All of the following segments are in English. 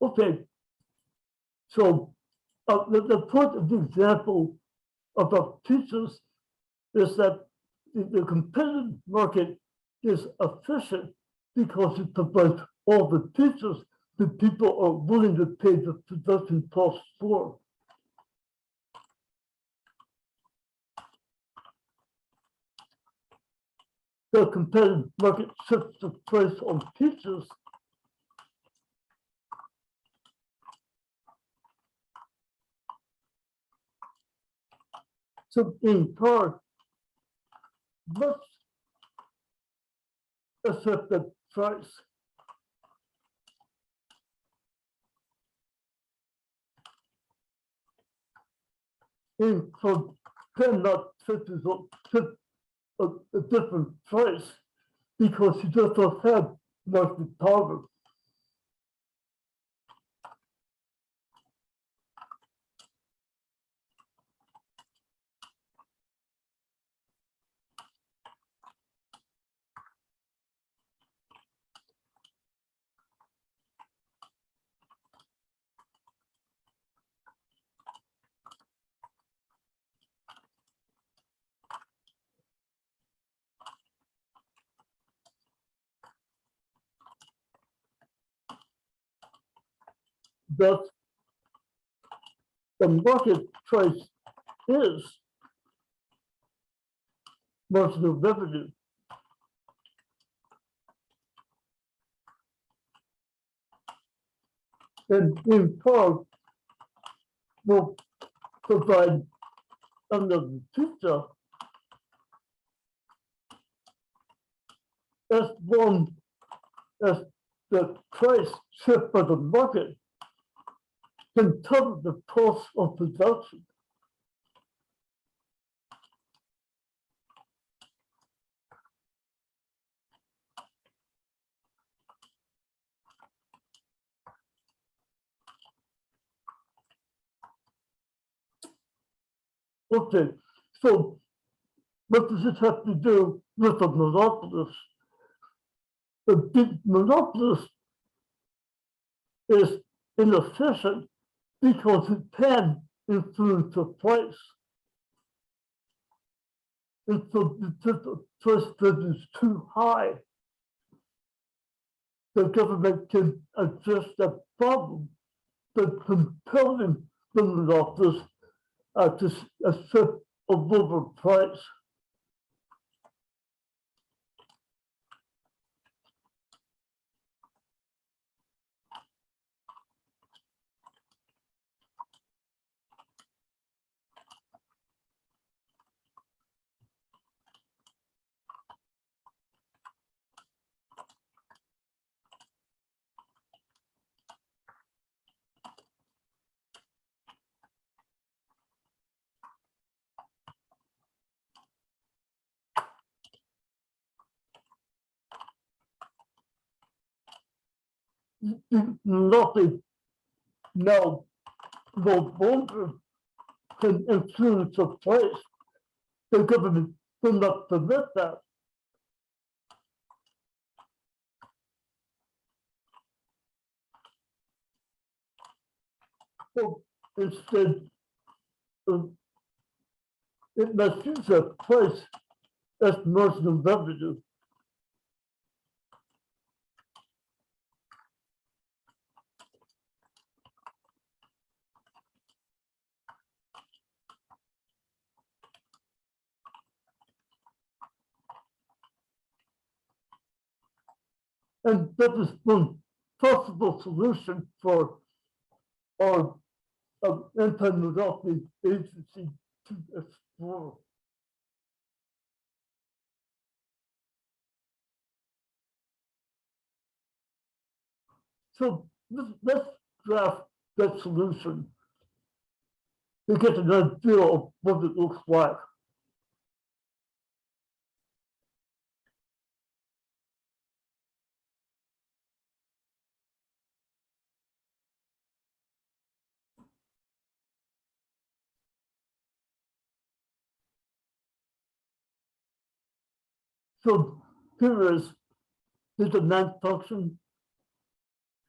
Okay, so the point of the example about teachers is that the competitive market is efficient because it provides all the teachers that people are willing to pay the production costs for. The competitive market sets the price on teachers. So in part, let's accept the price. In so cannot set a different price because you just don't have market power. Thus, the market price is marginal revenue. And in part, will provide under the future as long as the price set by the market can cover the cost of production. Okay, so what does it have to do with a monopolist? The big monopolist is inefficient because it can influence the price. And so if the price that is too high, the government can address that problem by compelling the monopolist to accept a lower price. Nothing now no longer can influence the price. The government will not permit that. So instead, it must use the price as marginal revenue. And that is one possible solution for our anti-monopoly agency to explore. So let's draft that solution to get an idea of what it looks like. So here is the demand function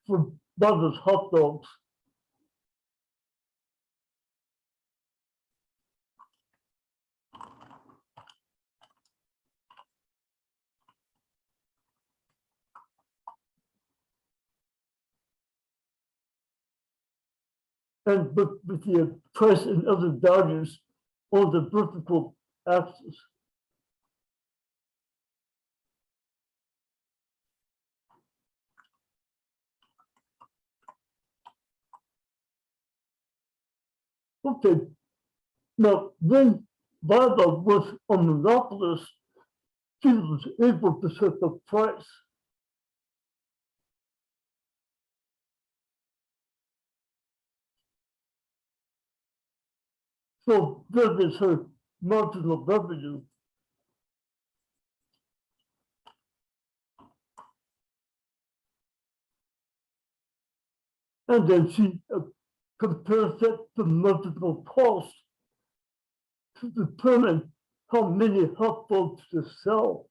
for Bubba's hot dogs. And with the price and other values on the vertical axis. Okay, now when Baba was a monopolist, he was able to set the price. So that is her marginal revenue. And then she compares that to marginal cost to determine how many hot dogs to sell.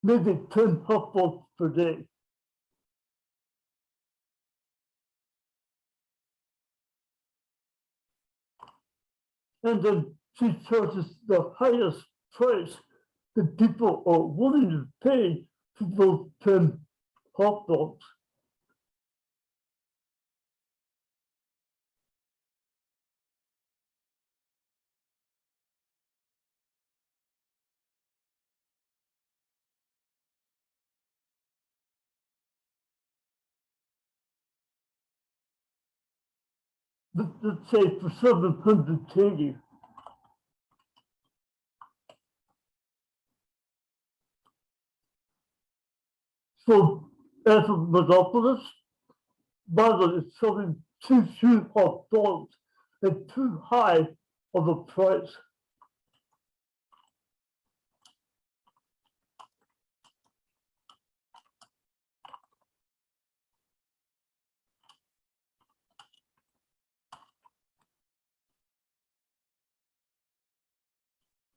Maybe 10 hot dogs per day. And then she charges the highest price that people are willing to pay for those 10 hot dogs. Let's say for 700 KD. So as a monopolist, Marvel is selling too few hot dogs at too high of a price.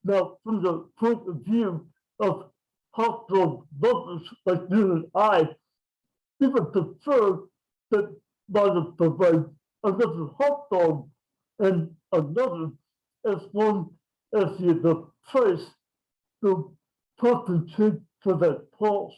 Now, from the point of view of hot dog lovers like you and I, we would prefer that Marvel provides another hot dog and another as long as the price will compensate for that cost.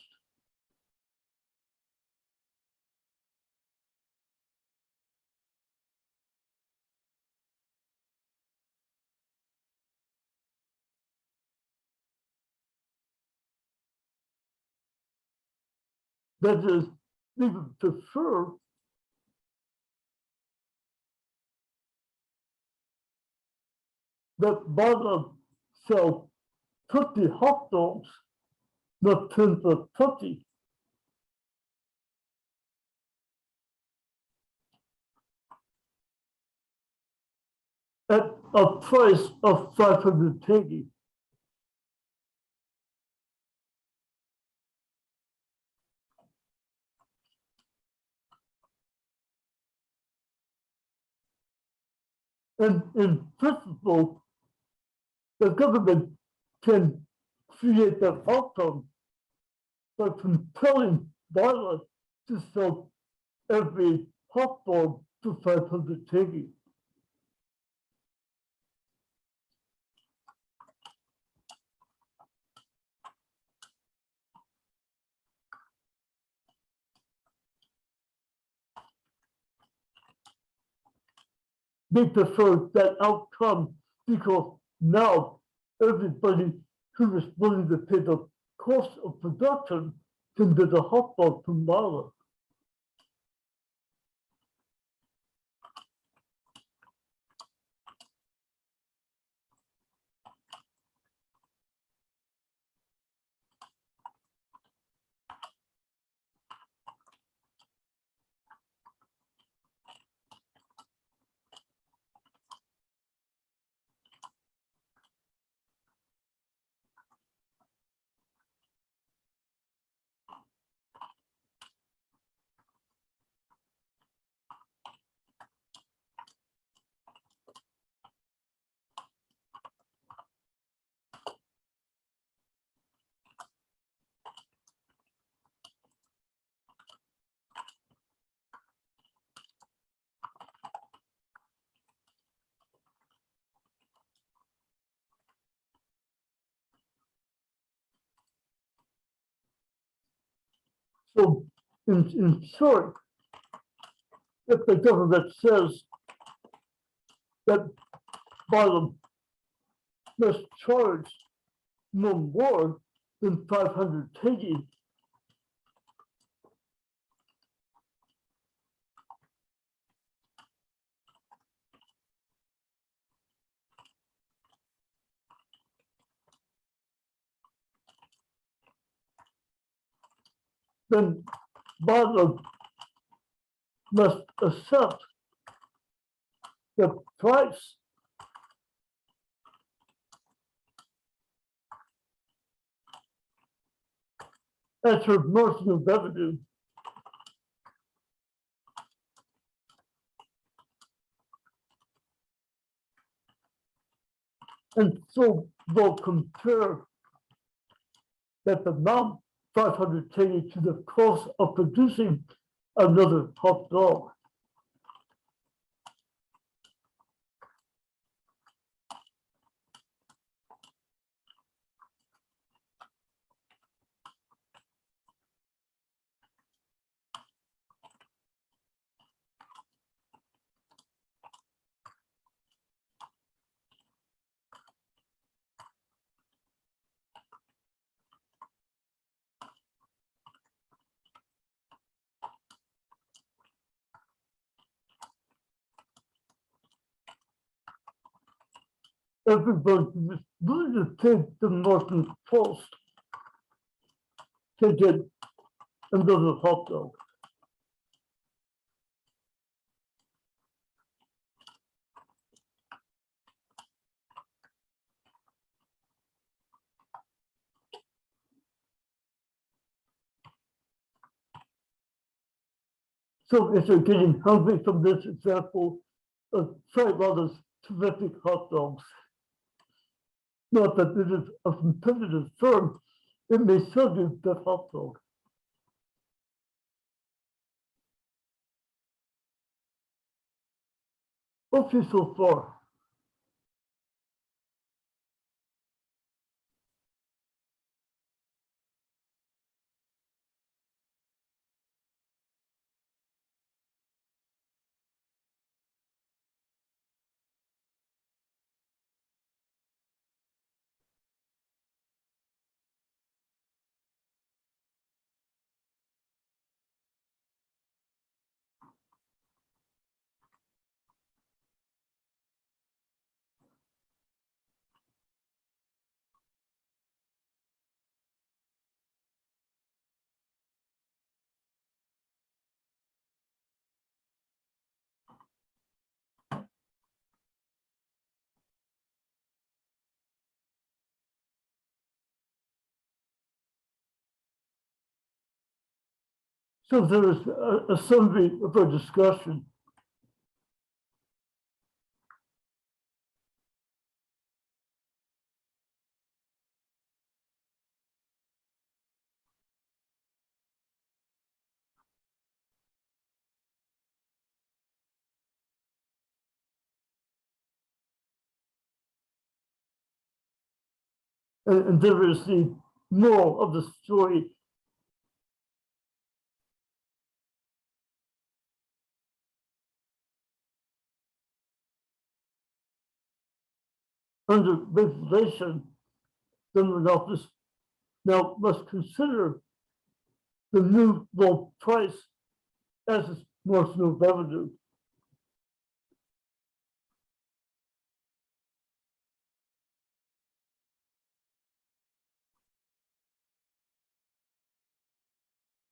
That is, we would prefer that Marvel sell 20 hot dogs, not 10 for 20. At a price of 580. And in principle, the government can create that outcome by compelling Barla to sell every hot dog to 500 KD. They prefer that outcome because now everybody who is willing to pay the cost of production can get a hot dog from Barla. So in short, if the government says that bottom must charge no more than 500 KD, then bottom must accept the price as her marginal revenue. And so we'll compare that amount 500 KD to the cost of producing another hot dog. Everybody was willing to take the market cost to get another hot dog. So if you're getting hungry from this example, try one of those terrific hot dogs. Not that it is a competitive firm, it may sell you that hot dog. Okay, so far. So there is a summary of our discussion. And there is the moral of the story. Under regulation, the monopolist now must consider the new low price as its marginal revenue.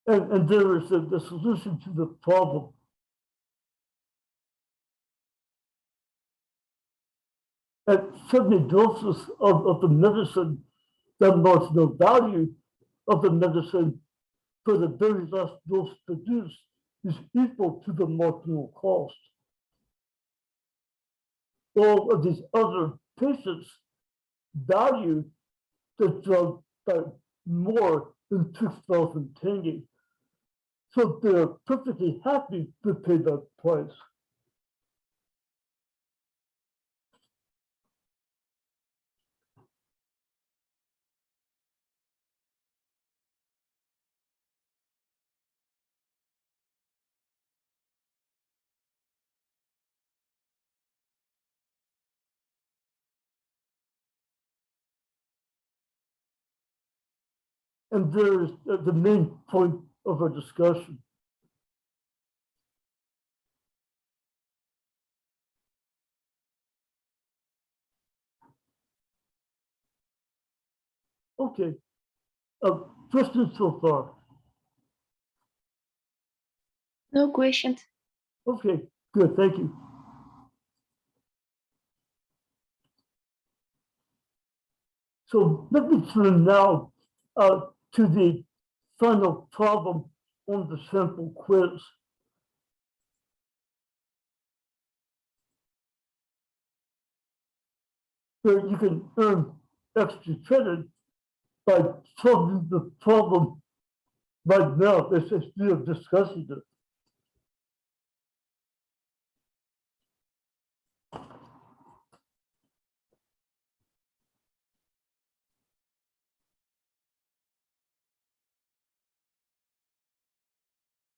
And there is the solution to the problem. At 70 doses of the medicine, the marginal value of the medicine for the very last dose produced is equal to the marginal cost. All of these other patients value the drug by more than 6,000 tenge. So they're perfectly happy to pay that price. And there is the main point of our discussion. Okay, questions so far? No questions. Okay, good, thank you. So let me turn now to the final problem on the sample quiz. Where you can earn extra credit by solving the problem right now as we are discussing it.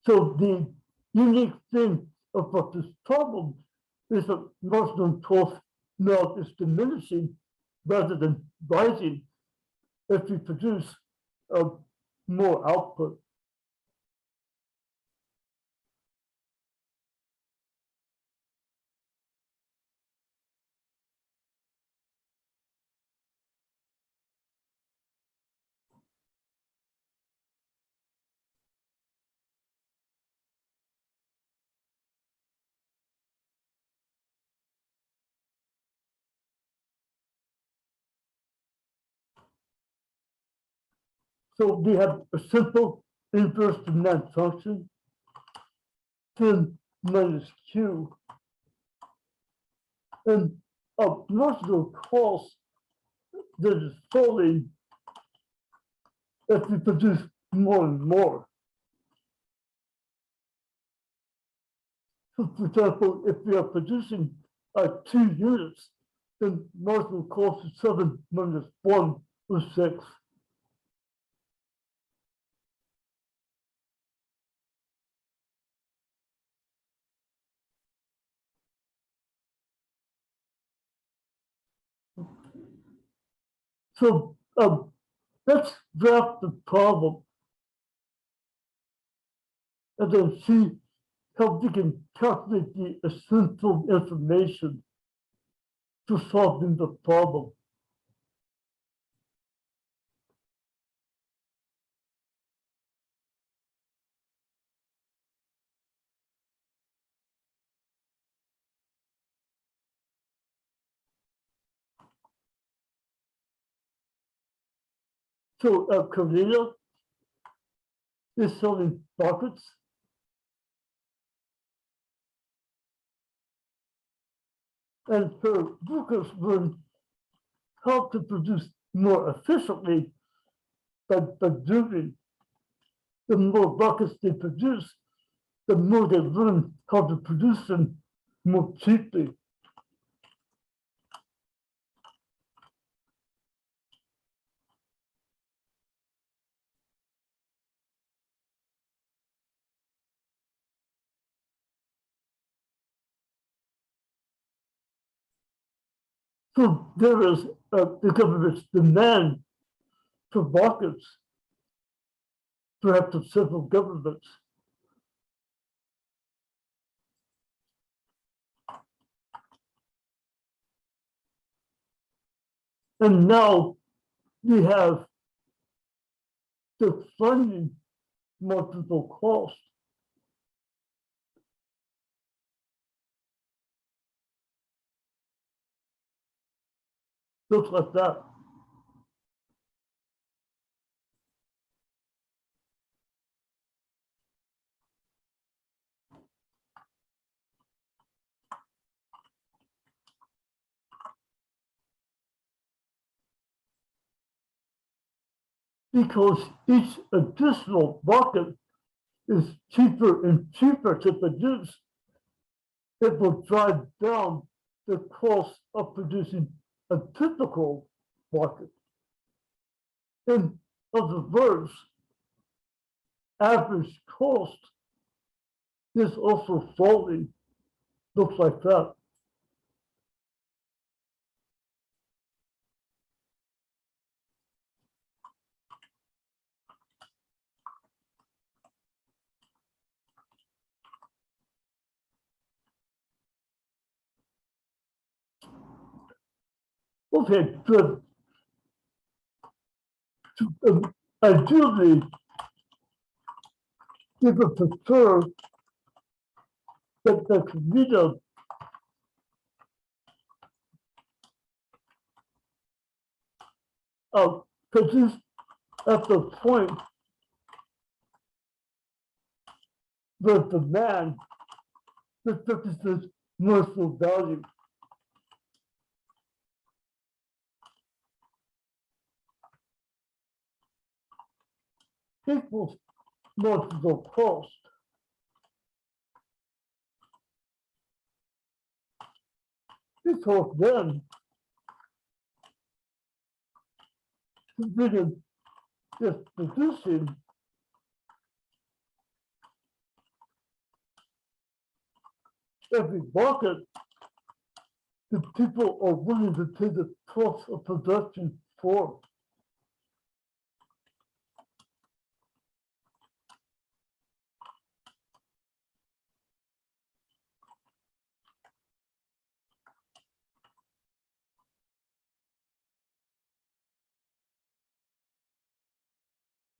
So the unique thing about this problem is that marginal cost now is diminishing rather than rising if we produce more output. So we have a simple inverse demand function, 10 minus Q, and a marginal cost that is falling if we produce more and more. So for example, if we are producing 2 units, then marginal cost is 7 minus 1 or 6. So let's graph the problem and then see how we can calculate the essential information to solving the problem. So Korea is selling buckets, and her workers learn how to produce more efficiently by doing. The more buckets they produce, the more they learn how to produce them more cheaply. So there is the government's demand for buckets, perhaps of several governments. And now we have declining marginal cost. Looks like that. Because each additional bucket is cheaper and cheaper to produce, it will drive down the cost of producing a typical bucket. In other words, average cost is also falling. Looks like that. Okay, good. Ideally, people prefer that the computer produce at the point where demand represents commercial value. Equals marginal cost. Because then, computer is producing every market that people are willing to pay the cost of production for.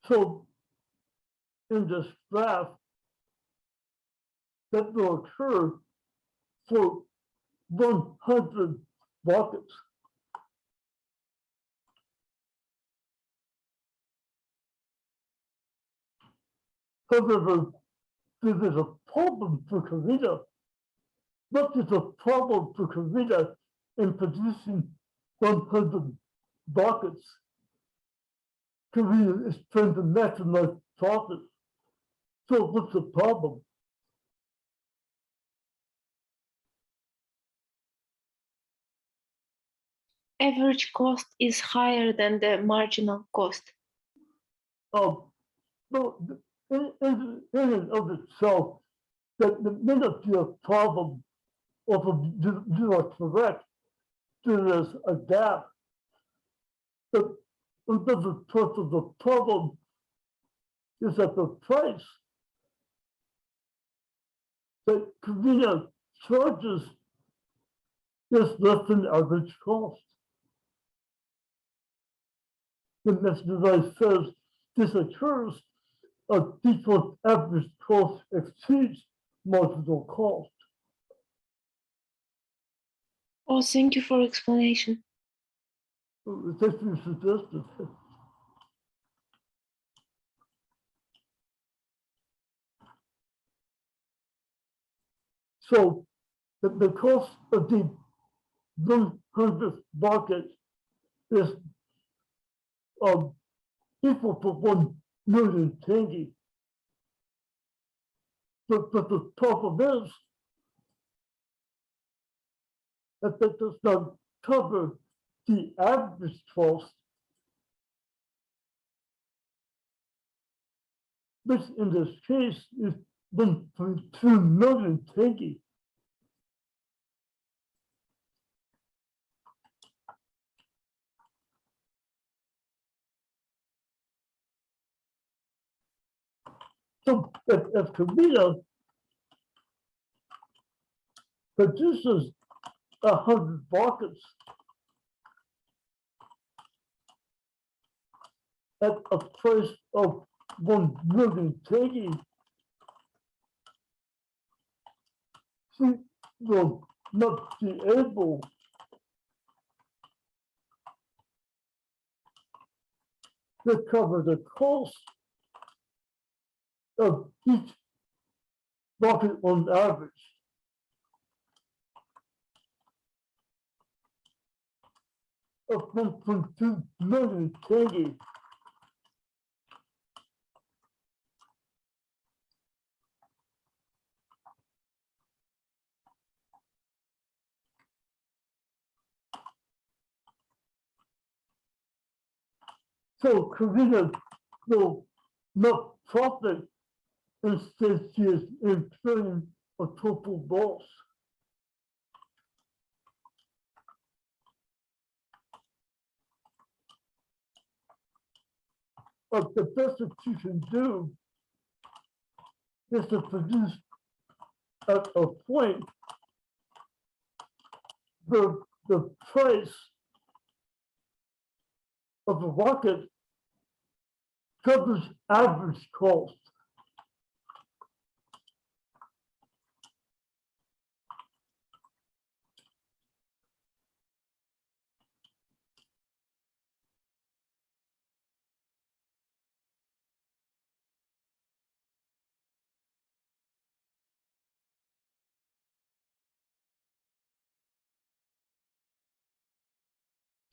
So in this graph, that will occur for 100 markets. However, there is a problem for Korea. What is a problem for Korea in producing 100 markets? Korea is trying to maximize profit. So what's the problem? Average cost is higher than the marginal cost. No, in and of itself, that may not be a problem, or you are correct, there is a gap. But another part of the problem is that the price that Korea charges is less than average cost. The Mr. says this occurs because average cost exceeds marginal cost. Oh, thank you for explanation. That's been suggested. So the cost of the 100th market is equal to 1 million tenge. But the problem is that that does not cover the average cost, which in this case is 1.2 million tenge. So if Korea produces 100 markets at a price of 1 million tenge, she will not be able to cover the cost of each market on average. Of 1.2 million tenge. So Korea will not profit, instead she is incurring a total loss. But the best that you can do is to produce at a point where the price of the market covers average cost.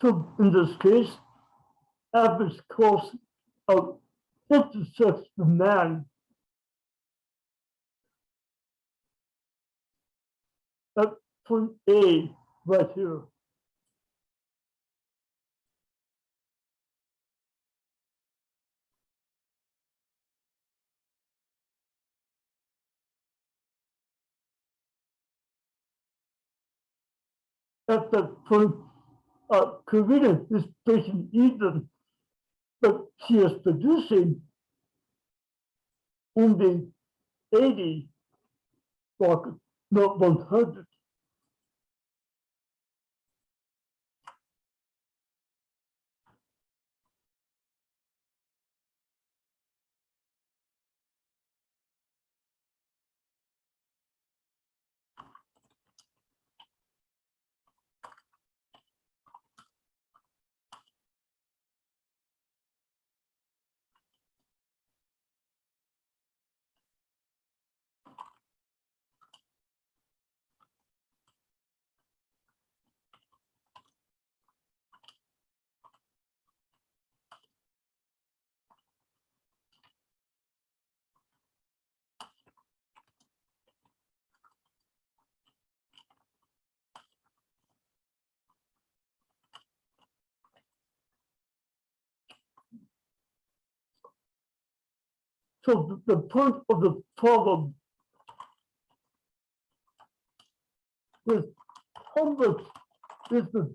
So in this case, average cost of intersects demand at point A right here. At that point, Karina is breaking even, but she is producing only 80 market, not 100. So the point of the problem is how much is the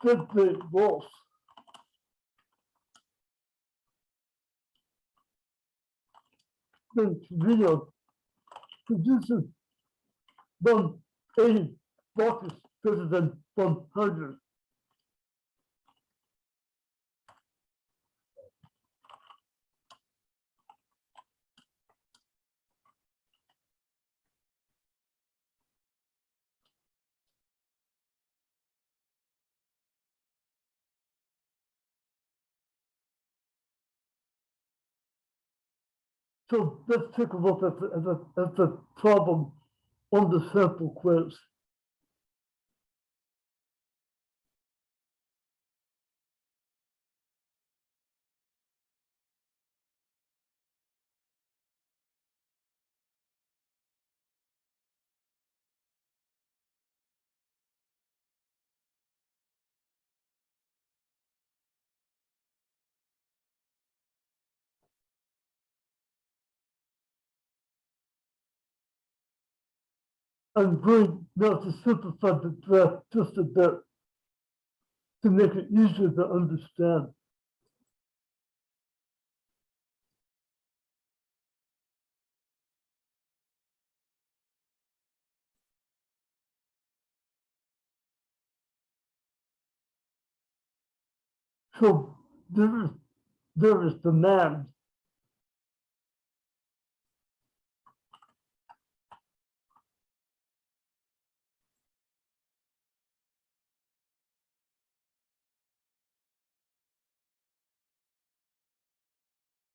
deadweight loss? Then Karina produces 180 boxes rather than 100. So let's take a look at the problem on the sample quiz. I'm going now to simplify the draft just a bit to make it easier to understand. So there is demand.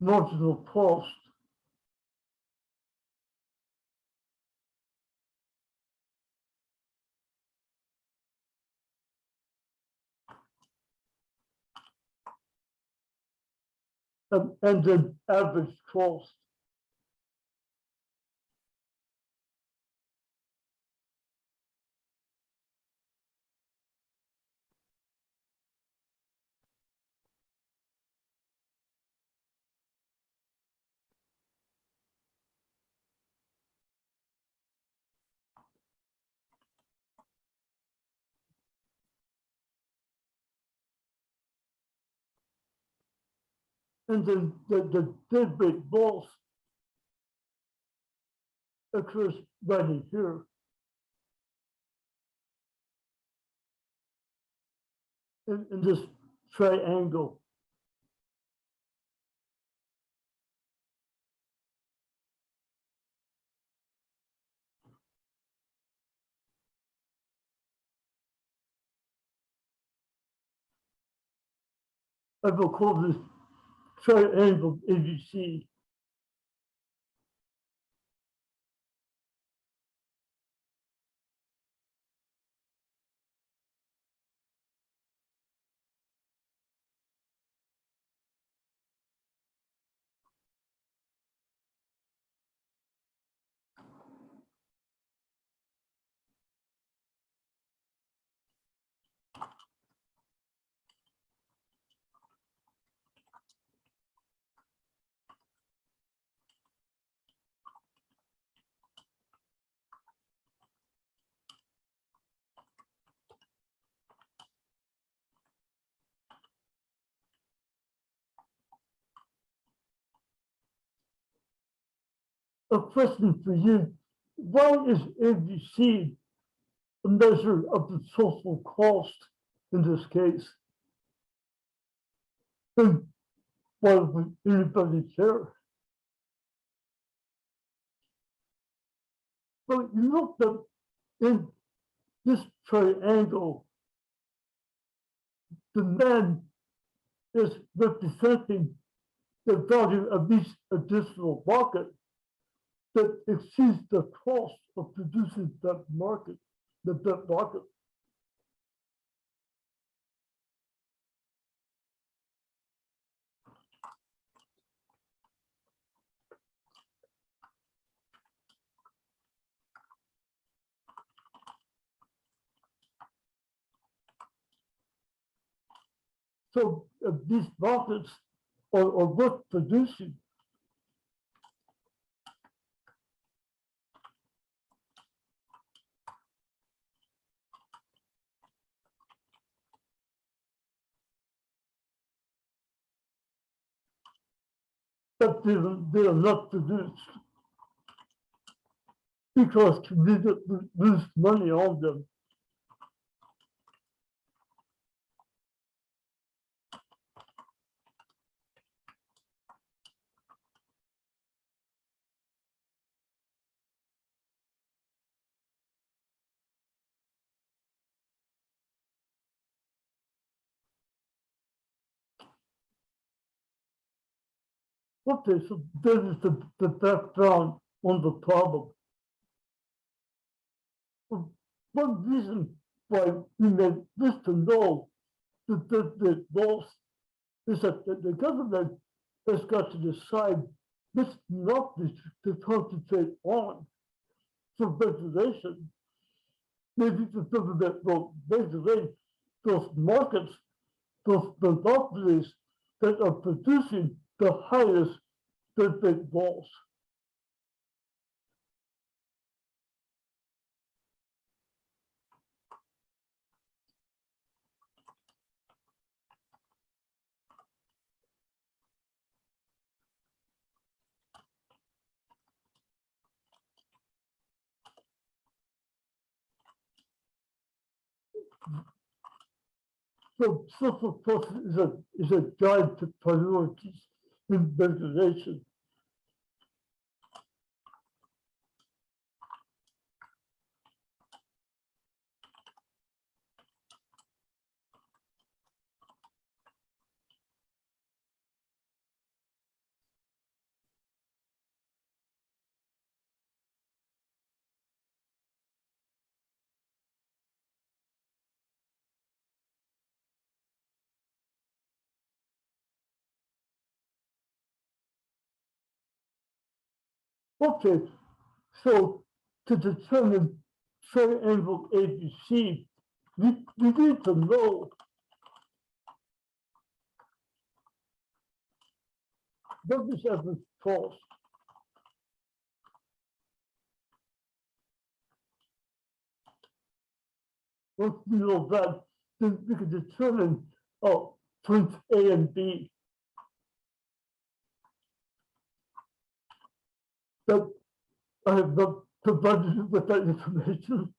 Marginal cost. And then average cost. And then the deadweight loss occurs right in here. In this triangle. I will call this triangle ABC. A question for you. Why is ABC a measure of the total cost in this case? And why would anybody care? But you look at in this triangle, the man is representing the value of each additional market that exceeds the cost of producing that market, that market. So these markets are worth producing. But they are not produced because communities lose money on them. Okay, so this is the background on the problem. One reason why we made this to know that the loss is that the government has got to decide which monopolies to concentrate on for regulation. Maybe the government will regulate those markets, those monopolies that are producing the highest deadweight loss. So social cost is a guide to priorities in regulation. Okay, so to determine triangle ABC, we need to know what is average cost. Once we know that, then we can determine points A and B. But I have not provided you with that information.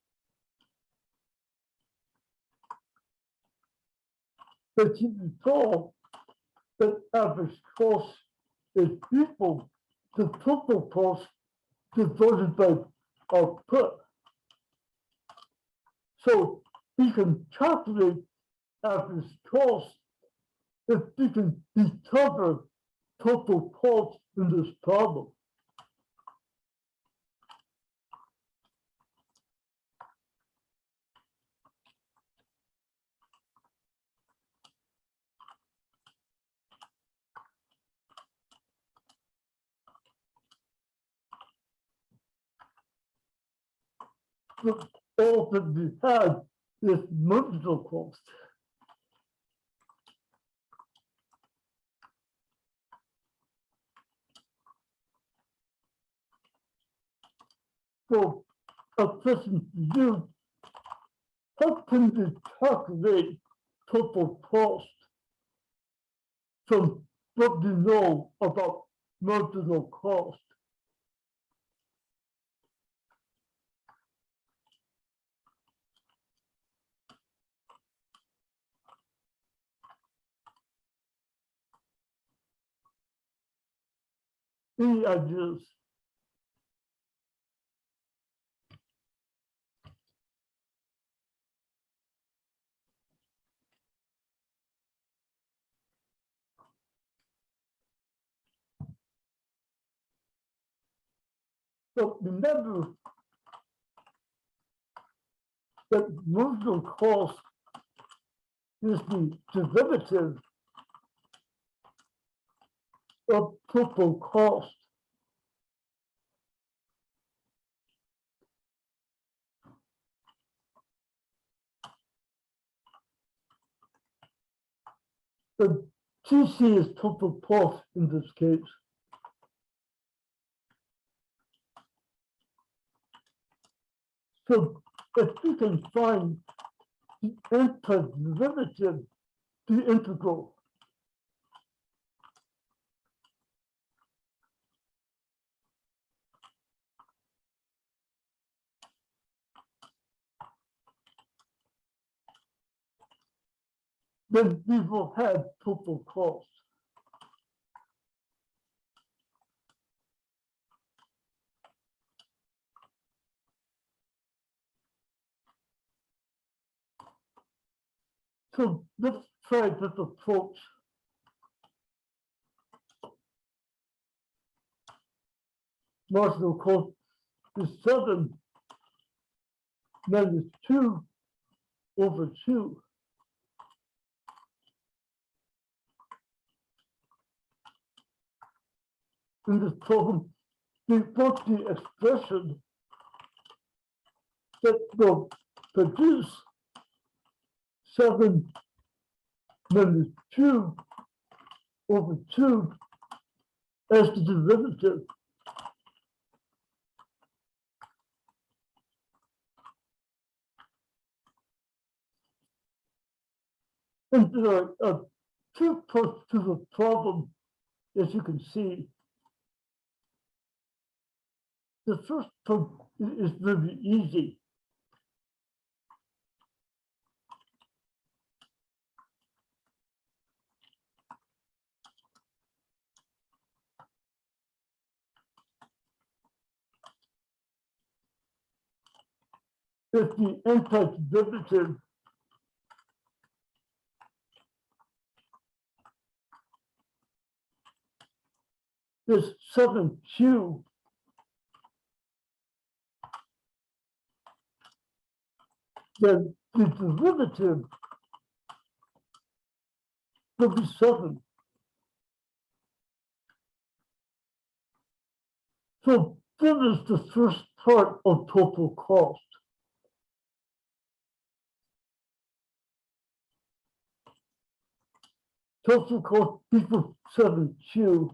But you recall that average cost is equal to total cost divided by output. So we can calculate average cost if we can determine total cost in this problem. So all that we had is marginal cost. So a question to you, how can we calculate total cost from what we know about marginal cost? Any ideas? So remember that marginal cost is the derivative of total cost. The TC is total cost in this case. So if we can find the antiderivative, the integral, then we will have total cost. So let's try this approach. Marginal cost is 7 minus 2 over 2. In this problem, we put the expression that will produce 7 minus 2 over 2 as the derivative. And there are two parts to the problem, as you can see. The first part is very easy. If the antiderivative is 7q, then the derivative will be 7. So this is the first part of total cost. Total cost equals 7q.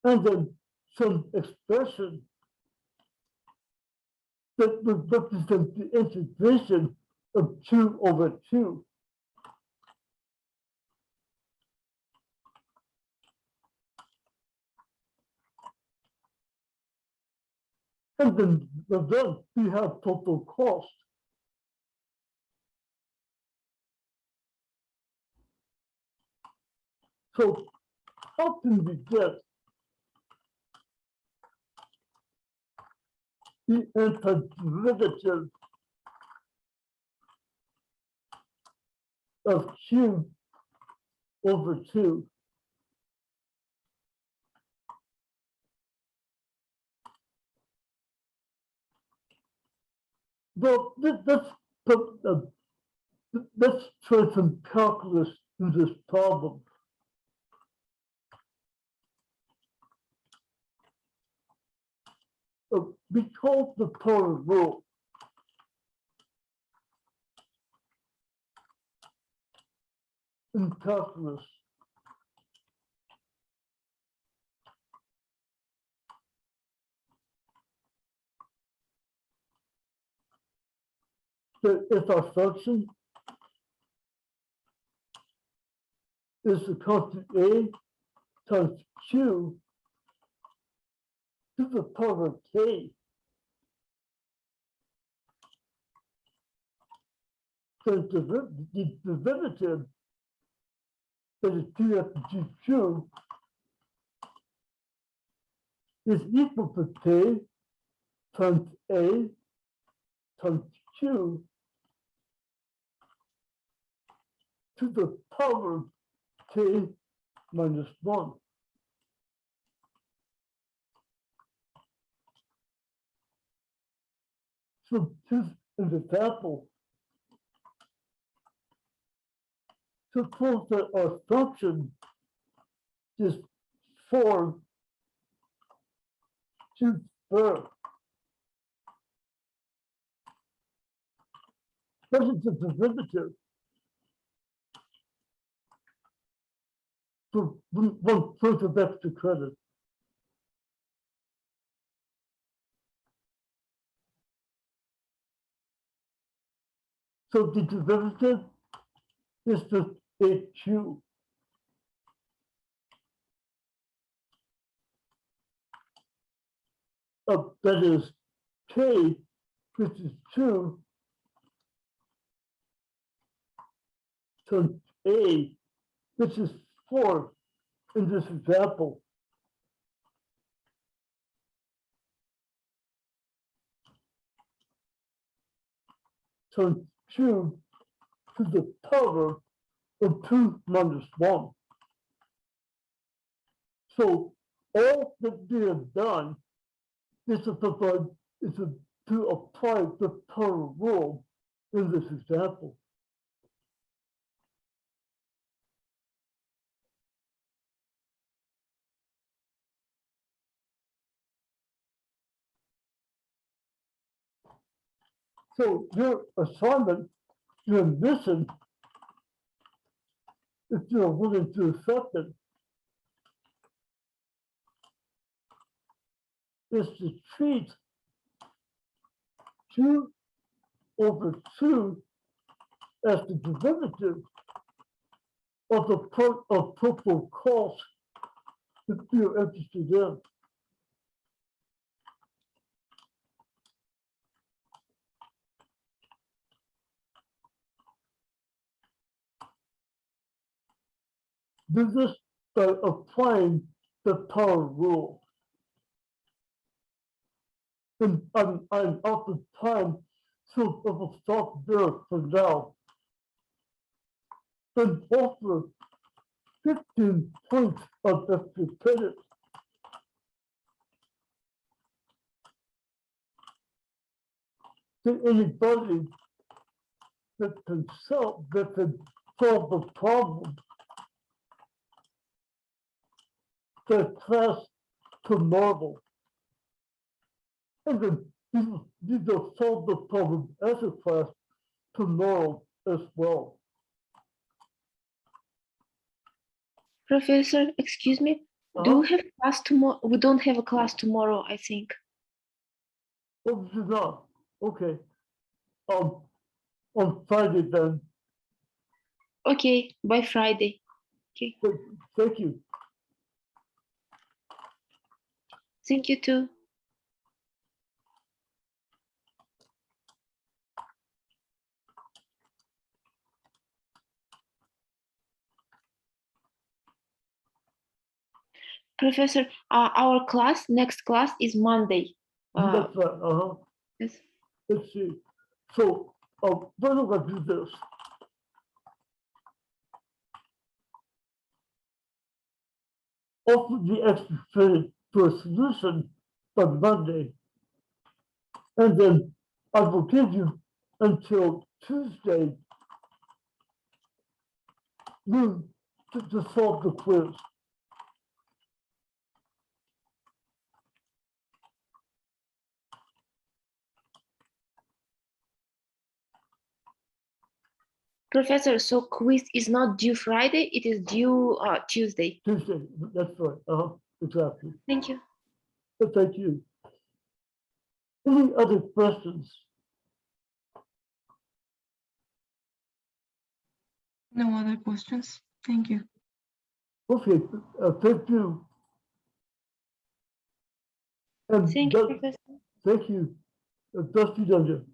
And then some expression that would represent the integration of 2 over 2. And then we have total cost. So how can we get the antiderivative of Q over 2. Well, let's try some calculus in this problem. We call the power rule. In calculus. So if our function is the constant A times Q to the power of K. So the derivative that is df/dq is equal to K times A times Q to the power of K minus 1. So this is an example. Suppose that our function is 4 to third. What is the derivative for 1/4 of x to credit? So the derivative is just AQ. That is K, which is 2, times A, which is 4 in this example. Times Q to the power of 2 minus 1. So all that we have done is to apply the power rule in this example. So your assignment, your mission, if you're willing to accept it, is to treat Q over 2 as the derivative of the part of total cost that you're interested in. Do this by applying the power rule. And I'm out of time, so I will stop there for now. And offer 15 points of extra credit. To anybody that can solve the problem the class tomorrow. And then you will solve the problem as a class tomorrow as well. Professor, excuse me, do we have class tomorrow? We don't have a class tomorrow, I think. Oh, this is not. Okay. On Friday then. Okay, by Friday. Okay. Thank you. Thank you too. Professor, our next class is Monday. That's right. Yes. Let's see. So, why don't I do this? offer the extra credit for a solution by Monday. And then I will give you until Tuesday noon to solve the quiz. Professor, so quiz is not due Friday, it is due Tuesday. Tuesday, that's right. Exactly. Thank you. Thank you. Any other questions? No other questions. Thank you. Okay, thank you. And Thank you, Professor. thank you. Trustee Dungeon.